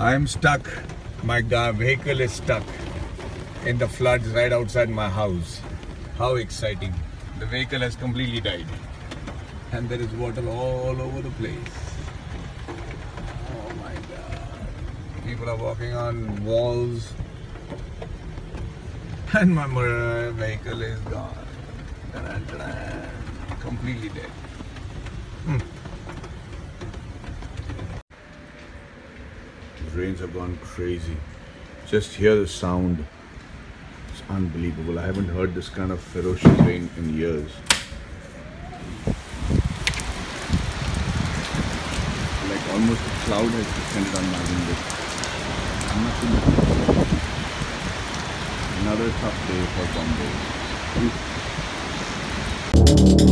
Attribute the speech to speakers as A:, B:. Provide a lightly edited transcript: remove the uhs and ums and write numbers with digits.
A: I am stuck. My vehicle is stuck in the floods right outside my house. How exciting. The vehicle has completely died. And there is water all over the place. Oh my God. People are walking on walls. And my vehicle is gone. Completely dead. The rains have gone crazy. Just hear the sound. It's unbelievable. I haven't heard this kind of ferocious rain in years. Like almost a cloud has descended on my window. Another tough day for Bombay.